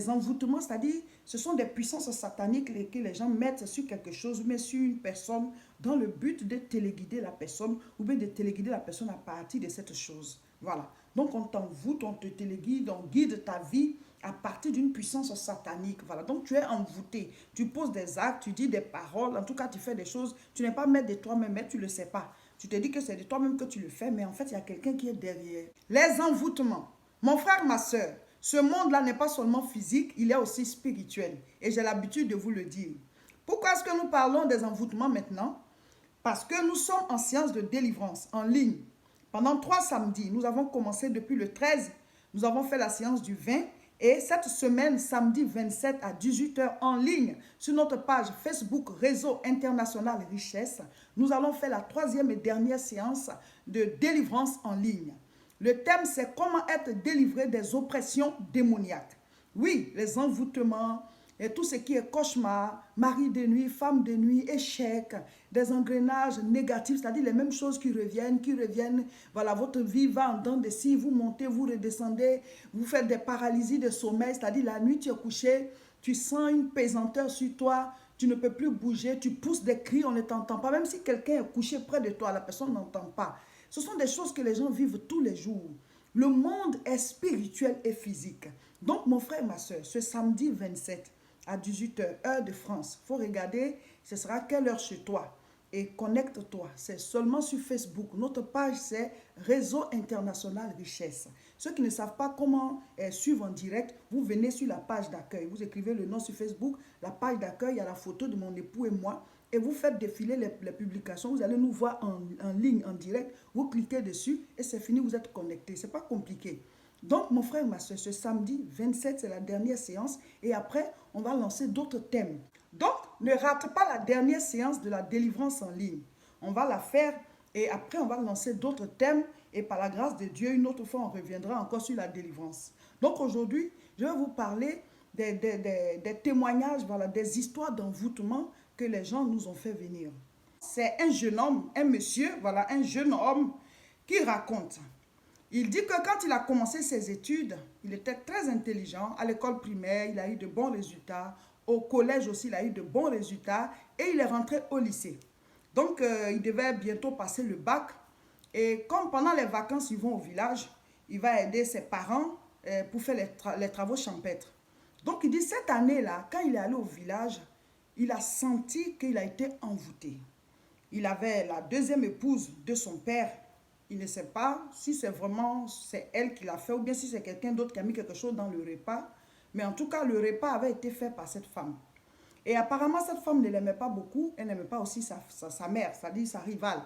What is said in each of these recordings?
les envoûtements, c'est-à-dire, ce sont des puissances sataniques que les gens mettent sur quelque chose, mais sur une personne, dans le but de téléguider la personne, ou bien de téléguider la personne à partir de cette chose. Voilà. Donc, on t'envoûte, on te téléguide, on guide ta vie à partir d'une puissance satanique. Voilà. Donc, tu es envoûté. Tu poses des actes, tu dis des paroles, en tout cas, tu fais des choses. Tu n'es pas maître de toi-même, mais tu ne le sais pas. Tu te dis que c'est de toi-même que tu le fais, mais en fait, il y a quelqu'un qui est derrière. Les envoûtements. Mon frère, ma soeur, ce monde-là n'est pas seulement physique, il est aussi spirituel. Et j'ai l'habitude de vous le dire. Pourquoi est-ce que nous parlons des envoûtements maintenant? Parce que nous sommes en séance de délivrance, en ligne. Pendant 3 samedis, nous avons commencé depuis le 13, nous avons fait la séance du 20. Et cette semaine, samedi 27 à 18 h en ligne, sur notre page Facebook Réseau International Richesse, nous allons faire la 3e et dernière séance de délivrance en ligne. Le thème, c'est comment être délivré des oppressions démoniaques. Oui, les envoûtements, et tout ce qui est cauchemar, mari de nuit, femme de nuit, échec, des engrenages négatifs, c'est-à-dire les mêmes choses qui reviennent. Voilà, votre vie va en dents de scie, vous montez, vous redescendez, vous faites des paralysies de sommeil, c'est-à-dire la nuit tu es couché, tu sens une pesanteur sur toi, tu ne peux plus bouger, tu pousses des cris, on ne t'entend pas. Même si quelqu'un est couché près de toi, la personne n'entend pas. Ce sont des choses que les gens vivent tous les jours. Le monde est spirituel et physique. Donc, mon frère et ma soeur, ce samedi 27 à 18 h, heure de France, il faut regarder, ce sera quelle heure chez toi. Et connecte-toi, c'est seulement sur Facebook. Notre page, c'est Réseau International Richesse. Ceux qui ne savent pas comment suivre en direct, vous venez sur la page d'accueil. Vous écrivez le nom sur Facebook, la page d'accueil, il y a la photo de mon époux et moi. Et vous faites défiler les publications. Vous allez nous voir en ligne, en direct. Vous cliquez dessus et c'est fini, vous êtes connectés. Ce n'est pas compliqué. Donc, mon frère et ma soeur, ce samedi 27, c'est la dernière séance. Et après, on va lancer d'autres thèmes. Donc, ne rate pas la dernière séance de la délivrance en ligne. On va la faire et après, on va lancer d'autres thèmes. Et par la grâce de Dieu, une autre fois, on reviendra encore sur la délivrance. Donc, aujourd'hui, je vais vous parler des témoignages, voilà, des histoires d'envoûtement que les gens nous ont fait venir. C'est un jeune homme, un monsieur, voilà, un jeune homme qui raconte. Il dit que quand il a commencé ses études, il était très intelligent. À l'école primaire, il a eu de bons résultats. Au collège aussi, il a eu de bons résultats. Et il est rentré au lycée. Donc, il devait bientôt passer le bac. Et comme pendant les vacances, ils vont au village, il va aider ses parents pour faire les travaux champêtres. Donc, il dit, cette année-là, quand il est allé au village, il a senti qu'il a été envoûté. Il avait la deuxième épouse de son père. Il ne sait pas si c'est vraiment elle qui l'a fait ou bien si c'est quelqu'un d'autre qui a mis quelque chose dans le repas. Mais en tout cas, le repas avait été fait par cette femme. Et apparemment, cette femme ne l'aimait pas beaucoup. Elle n'aimait pas aussi sa mère, c'est-à-dire sa rivale.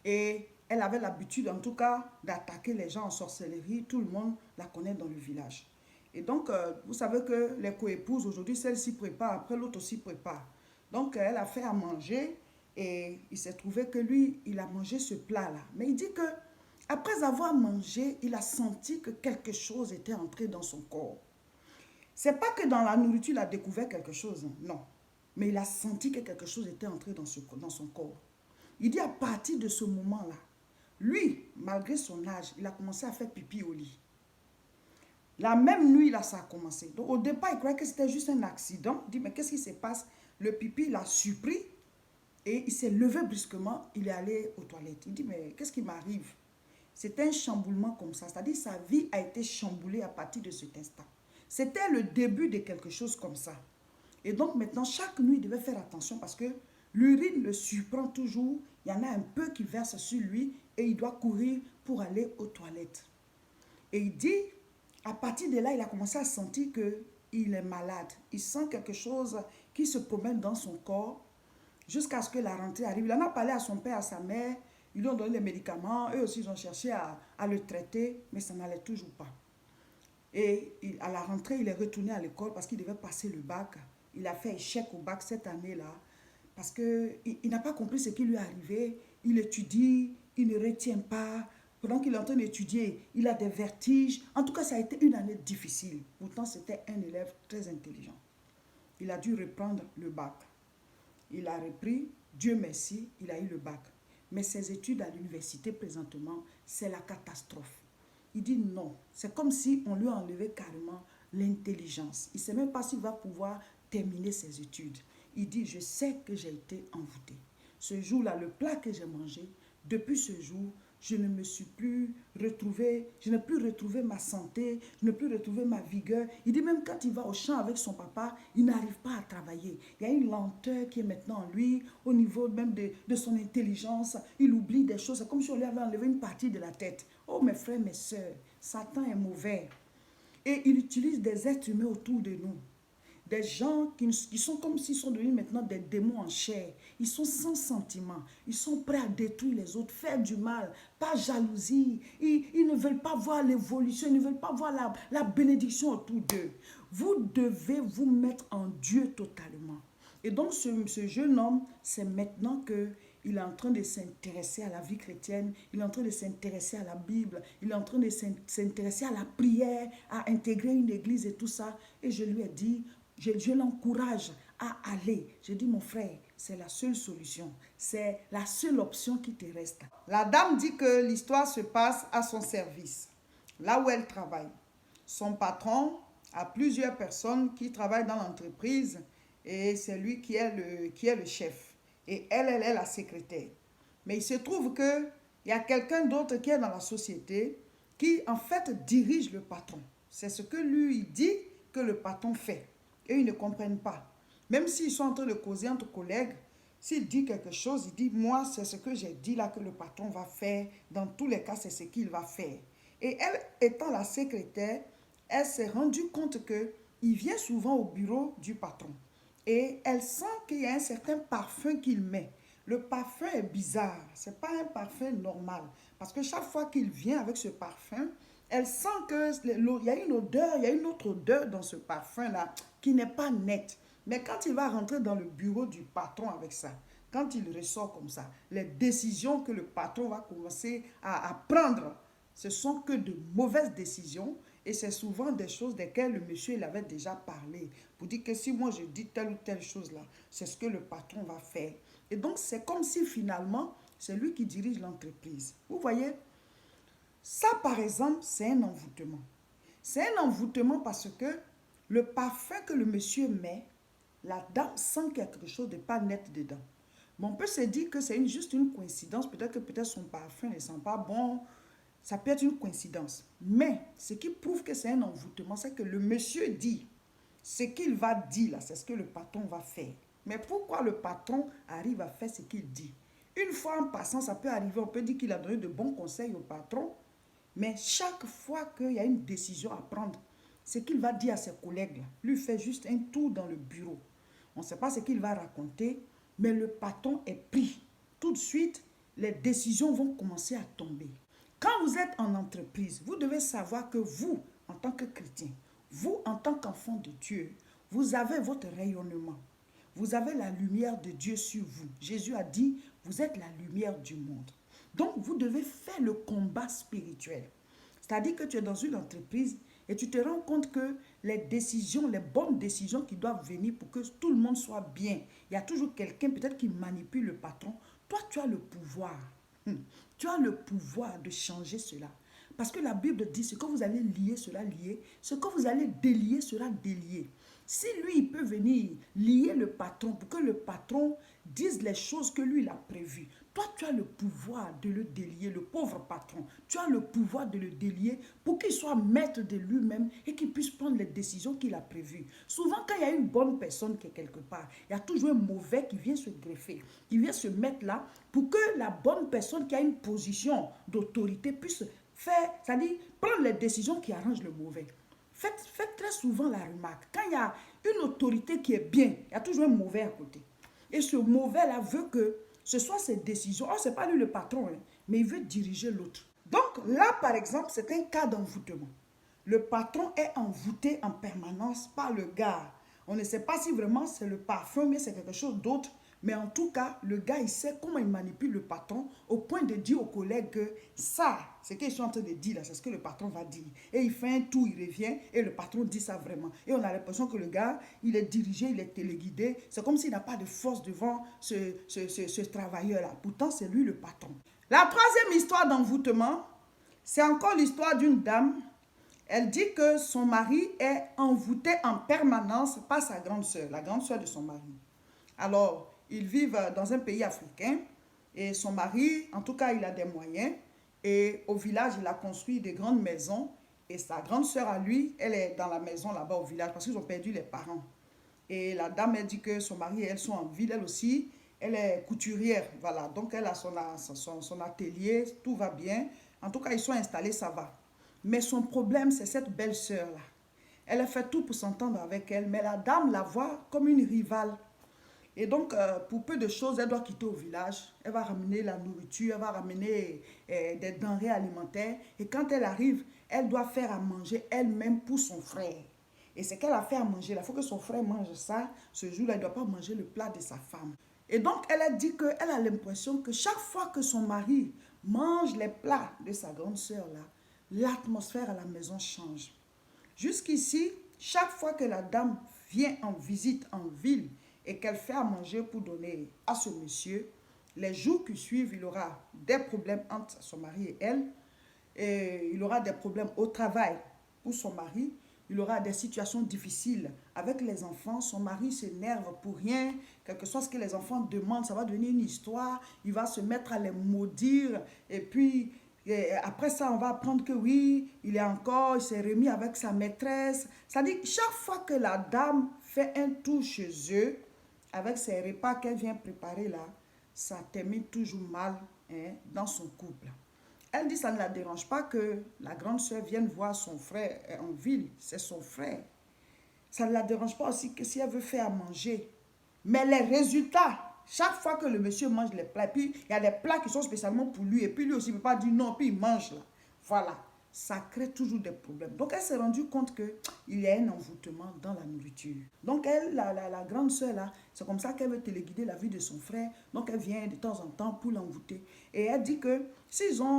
Et elle avait l'habitude, en tout cas, d'attaquer les gens en sorcellerie. Tout le monde la connaît dans le village. Et donc, vous savez que les coépouses, aujourd'hui, celle-ci prépare, après l'autre aussi prépare. Donc, elle a fait à manger et il s'est trouvé que lui, il a mangé ce plat-là. Mais il dit que après avoir mangé, il a senti que quelque chose était entré dans son corps. C'est pas que dans la nourriture, il a découvert quelque chose, non. Mais il a senti que quelque chose était entré dans son corps. Il dit à partir de ce moment-là, lui, malgré son âge, il a commencé à faire pipi au lit. La même nuit, là, ça a commencé. Donc, au départ, il croyait que c'était juste un accident. Il dit, mais qu'est-ce qui se passe? Le pipi, il a surpris et il s'est levé brusquement. Il est allé aux toilettes. Il dit, mais qu'est-ce qui m'arrive? C'était un chamboulement comme ça. C'est-à-dire, sa vie a été chamboulée à partir de cet instant. C'était le début de quelque chose comme ça. Et donc, maintenant, chaque nuit, il devait faire attention parce que l'urine le surprend toujours. Il y en a un peu qui verse sur lui et il doit courir pour aller aux toilettes. Et il dit, à partir de là, il a commencé à sentir qu'il est malade. Il sent quelque chose qui se promène dans son corps jusqu'à ce que la rentrée arrive. Il en a parlé à son père, à sa mère. Ils lui ont donné les médicaments. Eux aussi, ils ont cherché à le traiter, mais ça n'allait toujours pas. Et à la rentrée, il est retourné à l'école parce qu'il devait passer le bac. Il a fait échec au bac cette année-là parce qu'il n'a pas compris ce qui lui est arrivé. Il étudie, il ne retient pas. Pendant qu'il est en train d'étudier, il a des vertiges. En tout cas, ça a été une année difficile. Pourtant, c'était un élève très intelligent. Il a dû reprendre le bac. Il a repris, Dieu merci, il a eu le bac. Mais ses études à l'université présentement, c'est la catastrophe. Il dit non, c'est comme si on lui a enlevé carrément l'intelligence. Il ne sait même pas s'il va pouvoir terminer ses études. Il dit, je sais que j'ai été envoûté. Ce jour-là, le plat que j'ai mangé, depuis ce jour, je ne me suis plus retrouvé, je n'ai plus retrouvé ma santé, je n'ai plus retrouvé ma vigueur. Il dit même quand il va au champ avec son papa, il n'arrive pas à travailler. Il y a une lenteur qui est maintenant en lui, au niveau même de son intelligence. Il oublie des choses. C'est comme si on lui avait enlevé une partie de la tête. Oh mes frères, mes sœurs, Satan est mauvais. Et il utilise des êtres humains autour de nous. Des gens qui sont comme s'ils sont devenus maintenant des démons en chair. Ils sont sans sentiment. Ils sont prêts à détruire les autres, faire du mal, pas jalousie. Ils ne veulent pas voir l'évolution, ils ne veulent pas voir la bénédiction autour d'eux. Vous devez vous mettre en Dieu totalement. Et donc ce jeune homme, c'est maintenant que il est en train de s'intéresser à la vie chrétienne, il est en train de s'intéresser à la Bible, il est en train de s'intéresser à la prière, à intégrer une église et tout ça. Et je lui ai dit, je l'encourage à aller. J'ai dit, mon frère, c'est la seule solution. C'est la seule option qui te reste. La dame dit que l'histoire se passe à son service, là où elle travaille. Son patron a plusieurs personnes qui travaillent dans l'entreprise et c'est lui qui est le chef. Et elle est la secrétaire. Mais il se trouve qu'il y a quelqu'un d'autre qui est dans la société qui, en fait, dirige le patron. C'est ce que lui dit que le patron fait. Et ils ne comprennent pas. Même s'ils sont en train de causer entre collègues, s'il dit quelque chose, il dit, moi, c'est ce que j'ai dit là que le patron va faire. Dans tous les cas, c'est ce qu'il va faire. Et elle, étant la secrétaire, elle s'est rendue compte qu'il vient souvent au bureau du patron. Et elle sent qu'il y a un certain parfum qu'il met. Le parfum est bizarre. Ce n'est pas un parfum normal. Parce que chaque fois qu'il vient avec ce parfum, elle sent qu'il y a une odeur, il y a une autre odeur dans ce parfum-là qui n'est pas nette. Mais quand il va rentrer dans le bureau du patron avec ça, quand il ressort comme ça, les décisions que le patron va commencer à prendre, ce sont que de mauvaises décisions. Et c'est souvent des choses desquelles le monsieur il avait déjà parlé. Pour dire que si moi je dis telle ou telle chose là, c'est ce que le patron va faire. Et donc c'est comme si finalement, c'est lui qui dirige l'entreprise. Vous voyez, ça par exemple, c'est un envoûtement. C'est un envoûtement parce que le parfum que le monsieur met, la dame sent quelque chose de pas net dedans. Mais on peut se dire que c'est juste une coïncidence. Peut-être son parfum ne sent pas bon. Ça peut être une coïncidence. Mais ce qui prouve que c'est un envoûtement, c'est que le monsieur dit, ce qu'il va dire là, c'est ce que le patron va faire. Mais pourquoi le patron arrive à faire ce qu'il dit? Une fois en passant, ça peut arriver, on peut dire qu'il a donné de bons conseils au patron, mais chaque fois qu'il y a une décision à prendre, ce qu'il va dire à ses collègues, là, lui fait juste un tour dans le bureau. On ne sait pas ce qu'il va raconter, mais le patron est pris. Tout de suite, les décisions vont commencer à tomber. Quand vous êtes en entreprise, vous devez savoir que vous, en tant que chrétien, vous, en tant qu'enfant de Dieu, vous avez votre rayonnement. Vous avez la lumière de Dieu sur vous. Jésus a dit, vous êtes la lumière du monde. Donc, vous devez faire le combat spirituel. C'est-à-dire que tu es dans une entreprise et tu te rends compte que les décisions, les bonnes décisions qui doivent venir pour que tout le monde soit bien, il y a toujours quelqu'un peut-être qui manipule le patron. Toi, tu as le pouvoir. Tu as le pouvoir de changer cela. Parce que la Bible dit, ce que vous allez lier sera lié, ce que vous allez délier sera délié. Si lui, il peut venir lier le patron pour que le patron dise les choses que lui, il a prévues, toi, tu as le pouvoir de le délier, le pauvre patron. Tu as le pouvoir de le délier pour qu'il soit maître de lui-même et qu'il puisse prendre les décisions qu'il a prévues. Souvent, quand il y a une bonne personne qui est quelque part, il y a toujours un mauvais qui vient se greffer, qui vient se mettre là pour que la bonne personne qui a une position d'autorité puisse faire, c'est-à-dire prendre les décisions qui arrangent le mauvais. Faites très souvent la remarque. Quand il y a une autorité qui est bien, il y a toujours un mauvais à côté. Et ce mauvais-là veut que ce soit ses décisions. Oh, ce n'est pas lui le patron, hein, mais il veut diriger l'autre. Donc là, par exemple, c'est un cas d'envoûtement. Le patron est envoûté en permanence par le gars. On ne sait pas si vraiment c'est le parfum, mais c'est quelque chose d'autre. Mais en tout cas, le gars, il sait comment il manipule le patron au point de dire aux collègues que ça, ce qu'ils sont en train de dire là, c'est ce que le patron va dire. Et il fait un tour, il revient et le patron dit ça vraiment. Et on a l'impression que le gars, il est dirigé, il est téléguidé. C'est comme s'il n'a pas de force devant ce travailleur-là. Pourtant, c'est lui le patron. La troisième histoire d'envoûtement, c'est encore l'histoire d'une dame Elle dit que son mari est envoûté en permanence par sa grande sœur, la grande sœur de son mari. Alors, ils vivent dans un pays africain et son mari, en tout cas, il a des moyens. Et au village, il a construit des grandes maisons. Et sa grande sœur à lui, elle est dans la maison là-bas au village parce qu'ils ont perdu les parents. Et la dame, elle dit que son mari et elle sont en ville, elle aussi. Elle est couturière, voilà. Donc, elle a son atelier, tout va bien. En tout cas, ils sont installés, ça va. Mais son problème, c'est cette belle-sœur-là. Elle a fait tout pour s'entendre avec elle, mais la dame la voit comme une rivale. Et donc, pour peu de choses, elle doit quitter au village. Elle va ramener la nourriture, elle va ramener des denrées alimentaires. Et quand elle arrive, elle doit faire à manger elle-même pour son frère. Et c'est qu'elle a fait à manger. Il faut que son frère mange ça. Ce jour-là, il ne doit pas manger le plat de sa femme. Et donc, elle a dit qu'elle a l'impression que chaque fois que son mari mange les plats de sa grande sœur, là, l'atmosphère à la maison change. Jusqu'ici, chaque fois que la dame vient en visite en ville et qu'elle fait à manger pour donner à ce monsieur, les jours qui suivent, il aura des problèmes entre son mari et elle. Et il aura des problèmes au travail pour son mari. Il aura des situations difficiles avec les enfants. Son mari s'énerve pour rien. Quel que soit ce que les enfants demandent, ça va devenir une histoire. Il va se mettre à les maudire. Et puis, après ça, on va apprendre que oui, il s'est remis avec sa maîtresse. Ça dit, chaque fois que la dame fait un tour chez eux, avec ses repas qu'elle vient préparer là, ça termine toujours mal dans son couple. Elle dit que ça ne la dérange pas que la grande sœur vienne voir son frère en ville. C'est son frère. Ça ne la dérange pas aussi que si elle veut faire à manger. Mais les résultats, chaque fois que le monsieur mange les plats, puis il y a des plats qui sont spécialement pour lui, et puis lui aussi ne peut pas dire non, puis il mange là. Voilà. Ça crée toujours des problèmes. Donc, elle s'est rendue compte qu'il y a un envoûtement dans la nourriture. Donc, elle, la grande sœur, là, c'est comme ça qu'elle veut téléguider la vie de son frère. Donc, elle vient de temps en temps pour l'envoûter. Et elle dit que,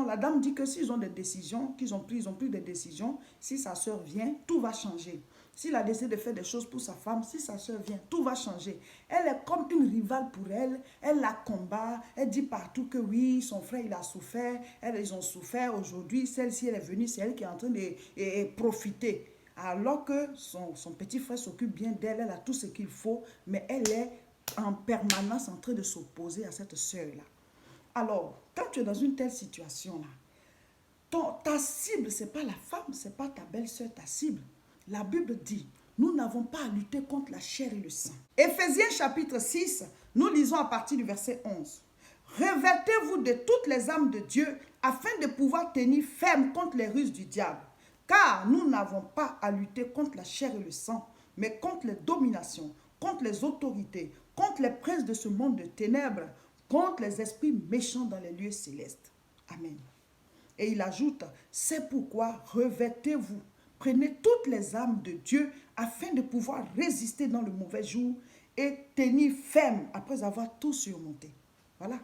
la dame dit que s'ils ont des décisions, qu'ils ont pris des décisions, si sa sœur vient, tout va changer. S'il a décidé de faire des choses pour sa femme, si sa soeur vient, tout va changer. Elle est comme une rivale pour elle. Elle la combat. Elle dit partout que oui, son frère, il a souffert. Ils ont souffert. Aujourd'hui, celle-ci, elle est venue. C'est elle qui est en train de profiter. Alors que son petit frère s'occupe bien d'elle. Elle a tout ce qu'il faut. Mais elle est en permanence en train de s'opposer à cette soeur-là. Alors, quand tu es dans une telle situation-là, ta cible, ce n'est pas la femme, ce n'est pas ta belle-soeur, ta cible. La Bible dit, nous n'avons pas à lutter contre la chair et le sang. Éphésiens chapitre 6, nous lisons à partir du verset 11. Revêtez-vous de toutes les armes de Dieu afin de pouvoir tenir ferme contre les ruses du diable. Car nous n'avons pas à lutter contre la chair et le sang, mais contre les dominations, contre les autorités, contre les princes de ce monde de ténèbres, contre les esprits méchants dans les lieux célestes. Amen. Et il ajoute, c'est pourquoi revêtez-vous. Prenez toutes les armes de Dieu afin de pouvoir résister dans le mauvais jour et tenir ferme après avoir tout surmonté. Voilà,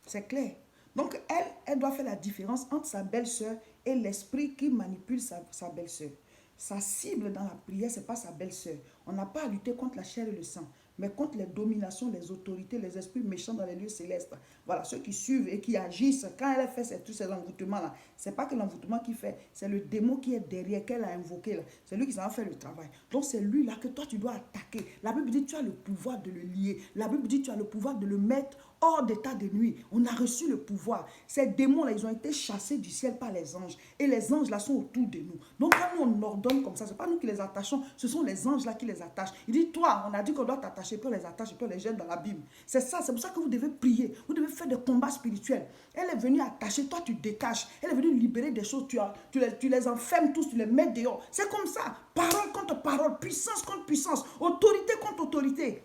c'est clair. Donc, elle doit faire la différence entre sa belle-sœur et l'esprit qui manipule sa belle-sœur. Sa cible dans la prière, ce n'est pas sa belle-sœur. On n'a pas à lutter contre la chair et le sang, mais contre les dominations, les autorités, les esprits méchants dans les lieux célestes. Voilà, ceux qui suivent et qui agissent. Quand elle fait tous ces envoûtements-là, ce n'est pas que l'envoûtement qu'il fait, c'est le démon qui est derrière, qu'elle a invoqué là. C'est lui qui s'en fait le travail. Donc c'est lui là que toi tu dois attaquer. La Bible dit tu as le pouvoir de le lier. La Bible dit tu as le pouvoir de le mettre hors d'état de nuit. On a reçu le pouvoir. Ces démons-là, ils ont été chassés du ciel par les anges. Et les anges là sont autour de nous. Donc quand nous on ordonne comme ça, ce n'est pas nous qui les attachons, ce sont les anges là qui les attachent. Il dit, toi, on a dit qu'on doit t'attacher, puis on les attache, puis on les jette dans la Bible. C'est ça, c'est pour ça que vous devez prier. Vous devez faire des combats spirituels. Elle est venue attacher, toi tu détaches. Elle est venue libérer des choses, tu les enfermes tous, tu les mets dehors. C'est comme ça. Parole contre parole, puissance contre puissance, autorité contre autorité.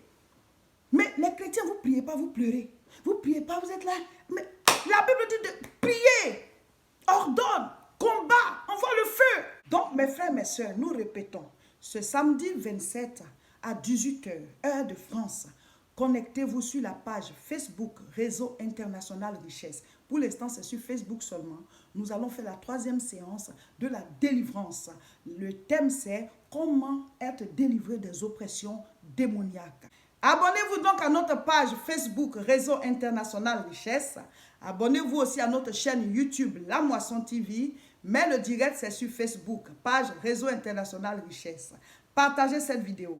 Mais les chrétiens, vous ne priez pas, vous pleurez. Vous ne priez pas, vous êtes là. Mais la Bible dit de prier, ordonne, combat, envoie le feu. Donc, mes frères, mes soeurs, nous répétons, ce samedi 27 à 18 h, heure de France, connectez-vous sur la page Facebook Réseau International Richesse. Pour l'instant, c'est sur Facebook seulement. Nous allons faire la 3e séance de la délivrance. Le thème, c'est comment être délivré des oppressions démoniaques. Abonnez-vous donc à notre page Facebook Réseau International Richesse. Abonnez-vous aussi à notre chaîne YouTube La Moisson TV. Mais le direct, c'est sur Facebook, page Réseau International Richesse. Partagez cette vidéo.